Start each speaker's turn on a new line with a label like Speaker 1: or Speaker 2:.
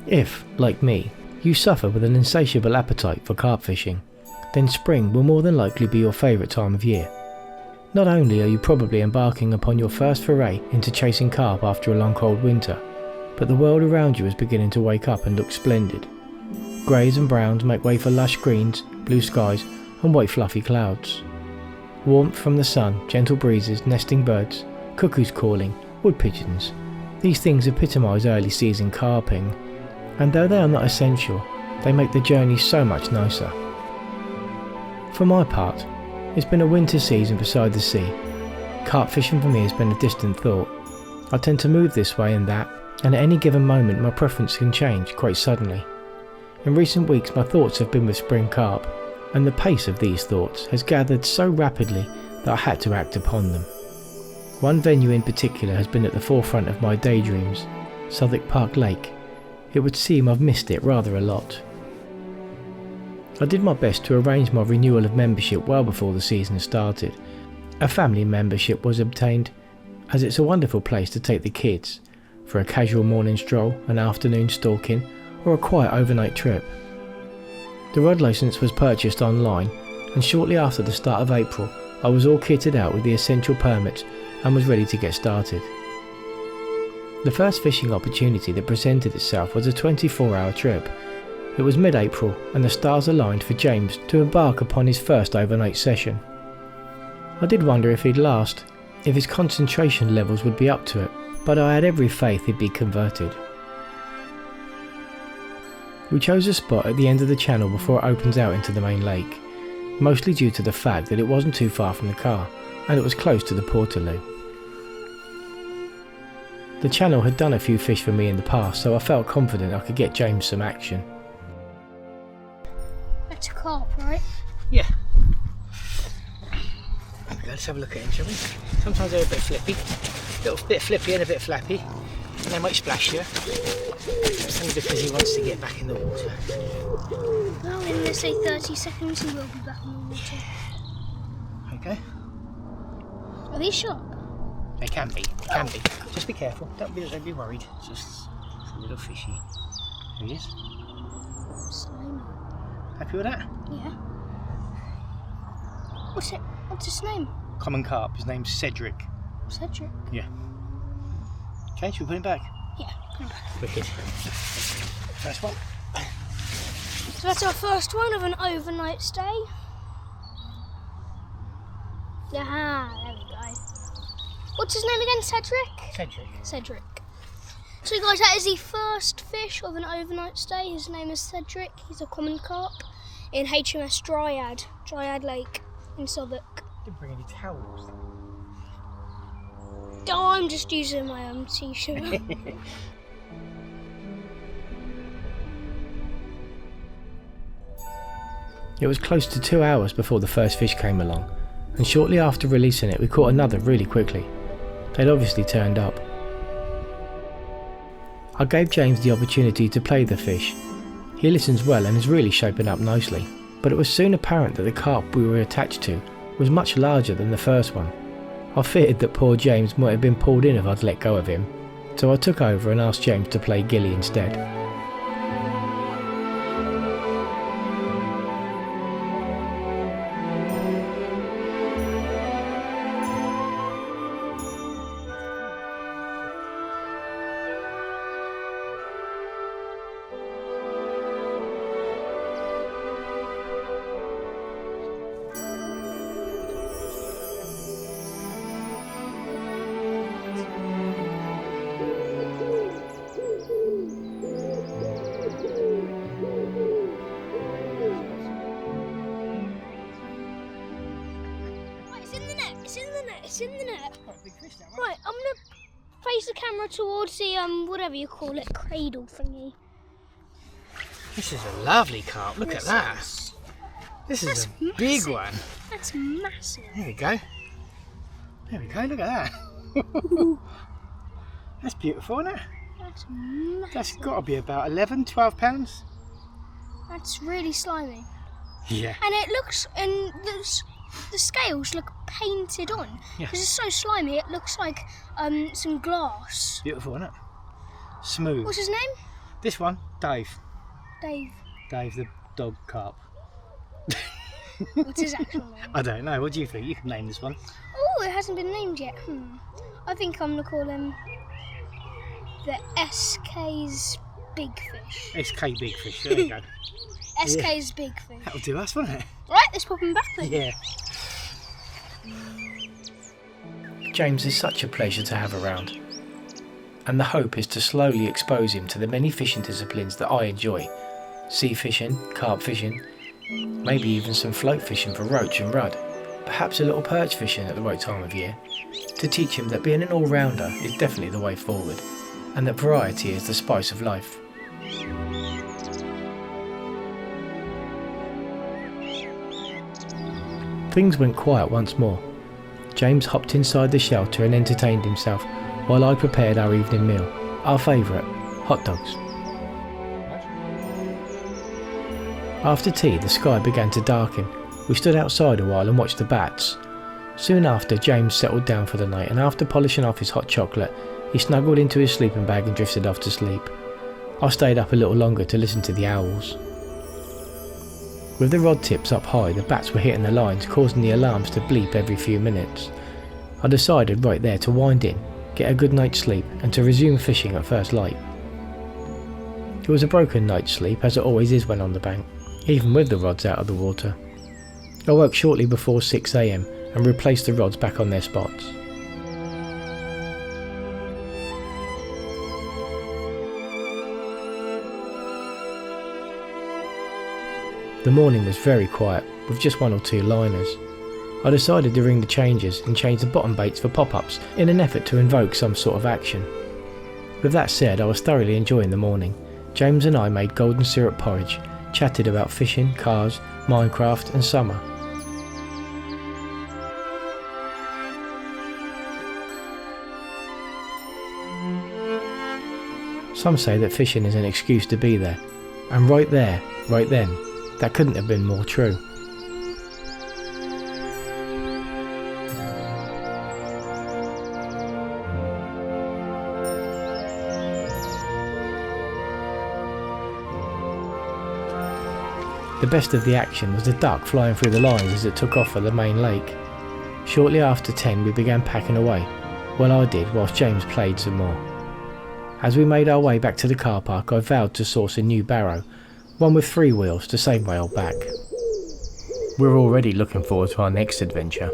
Speaker 1: If, like me, you suffer with an insatiable appetite for carp fishing, then spring will more than likely be your favourite time of year. Not only are you probably embarking upon your first foray into chasing carp after a long cold winter, but the world around you is beginning to wake up and look splendid. Greys and browns make way for lush greens, blue skies and white fluffy clouds. Warmth from the sun, gentle breezes, nesting birds, cuckoos calling, wood pigeons. These things epitomise early season carping, and though they are not essential, they make the journey so much nicer. For my part, it's been a winter season beside the sea. Carp fishing for me has been a distant thought. I tend to move this way and that, and at any given moment my preference can change quite suddenly. In recent weeks my thoughts have been with spring carp, and the pace of these thoughts has gathered so rapidly that I had to act upon them. One venue in particular has been at the forefront of my daydreams, Southwick Park Lake. It would seem I've missed it rather a lot. I did my best to arrange my renewal of membership well before the season started. A family membership was obtained, as it's a wonderful place to take the kids for a casual morning stroll, an afternoon stalking, or a quiet overnight trip. The rod licence was purchased online, and shortly after the start of April I was all kitted out with the essential permits and was ready to get started. The first fishing opportunity that presented itself was a 24-hour trip. It was mid-April and the stars aligned for James to embark upon his first overnight session. I did wonder if he'd last, if his concentration levels would be up to it, but I had every faith he'd be converted. We chose a spot at the end of the channel before it opens out into the main lake, mostly due to the fact that it wasn't too far from the car and it was close to the Portaloo. The channel had done a few fish for me in the past, so I felt confident I could get James some action.
Speaker 2: That's a carp, right?
Speaker 3: Yeah. There we go, let's have a look at him, shall we? Sometimes they're a bit flippy. A little bit flippy and a bit flappy. And they might splash you. It's only because he wants to get back in the water.
Speaker 2: Well, in let's say 30 seconds he will be back in the water.
Speaker 3: Okay.
Speaker 2: Are these sharp?
Speaker 3: They can be, Just be careful, don't be worried. It's just a little fishy. There he is.
Speaker 2: Slimy.
Speaker 3: Happy with that?
Speaker 2: Yeah. What's his name?
Speaker 3: Common carp, his name's Cedric.
Speaker 2: Cedric.
Speaker 3: Yeah. Okay, should we put him back?
Speaker 2: Yeah, put him back.
Speaker 3: Wicked. First one.
Speaker 2: So that's our first one of an overnight stay. Aha, there we go. What's his name again? Cedric? Cedric. So guys, that is the first fish of an overnight stay. His name is Cedric. He's a common carp in HMS Dryad Lake in Southwark.
Speaker 3: Didn't bring any towels.
Speaker 2: Oh, I'm just using my own t-shirt.
Speaker 1: It was close to 2 hours before the first fish came along, and shortly after releasing it we caught another really quickly. They'd obviously turned up. I gave James the opportunity to play the fish. He listens well and is really shaping up nicely, but it was soon apparent that the carp we were attached to was much larger than the first one. I feared that poor James might have been pulled in if I'd let go of him, so I took over and asked James to play gilly instead.
Speaker 2: It's in the net.
Speaker 3: Quite a big fish, that one.
Speaker 2: Right, I'm gonna face the camera towards the whatever you call it, cradle thingy.
Speaker 3: This is a lovely carp. Look at that. This is a big one.
Speaker 2: That's massive.
Speaker 3: There we go. There we go. Look at that. That's beautiful, isn't it?
Speaker 2: That's massive.
Speaker 3: That's got to be about 11, 12 pounds.
Speaker 2: That's really slimy.
Speaker 3: Yeah.
Speaker 2: And it looks, and the scales look painted on.
Speaker 3: Yeah.
Speaker 2: Because it's so slimy, it looks like some glass.
Speaker 3: Beautiful, isn't it? Smooth.
Speaker 2: What's his name?
Speaker 3: This one, Dave.
Speaker 2: Dave.
Speaker 3: Dave the dog carp.
Speaker 2: What's his actual name?
Speaker 3: I don't know. What do you think? You can name this one.
Speaker 2: Oh, it hasn't been named yet. I think I'm going to call him the SK's Big Fish.
Speaker 3: SK Big Fish. There you go.
Speaker 2: SK's Big Fish.
Speaker 3: That'll do us, won't it?
Speaker 2: Right, let's pop him back then.
Speaker 3: Yeah.
Speaker 1: James is such a pleasure to have around, and the hope is to slowly expose him to the many fishing disciplines that I enjoy: sea fishing, carp fishing, maybe even some float fishing for roach and rudd, perhaps a little perch fishing at the right time of year, to teach him that being an all-rounder is definitely the way forward, and that variety is the spice of life. Things went quiet once more. James hopped inside the shelter and entertained himself while I prepared our evening meal, our favourite, hot dogs. After tea, the sky began to darken. We stood outside a while and watched the bats. Soon after, James settled down for the night, and after polishing off his hot chocolate, he snuggled into his sleeping bag and drifted off to sleep. I stayed up a little longer to listen to the owls. With the rod tips up high, the bats were hitting the lines, causing the alarms to bleep every few minutes. I decided right there to wind in, get a good night's sleep, and to resume fishing at first light. It was a broken night's sleep, as it always is when on the bank, even with the rods out of the water. I woke shortly before 6 AM and replaced the rods back on their spots. The morning was very quiet, with just 1 or 2 liners. I decided to ring the changers and change the bottom baits for pop-ups in an effort to invoke some sort of action. With that said, I was thoroughly enjoying the morning. James and I made golden syrup porridge, chatted about fishing, cars, Minecraft and summer. Some say that fishing is an excuse to be there, and right there, right then, that couldn't have been more true. The best of the action was the duck flying through the lines as it took off for the main lake. Shortly after 10 we began packing away. Well, I did, whilst James played some more. As we made our way back to the car park, I vowed to source a new barrow, one with 3 wheels to save my old back. We're already looking forward to our next adventure.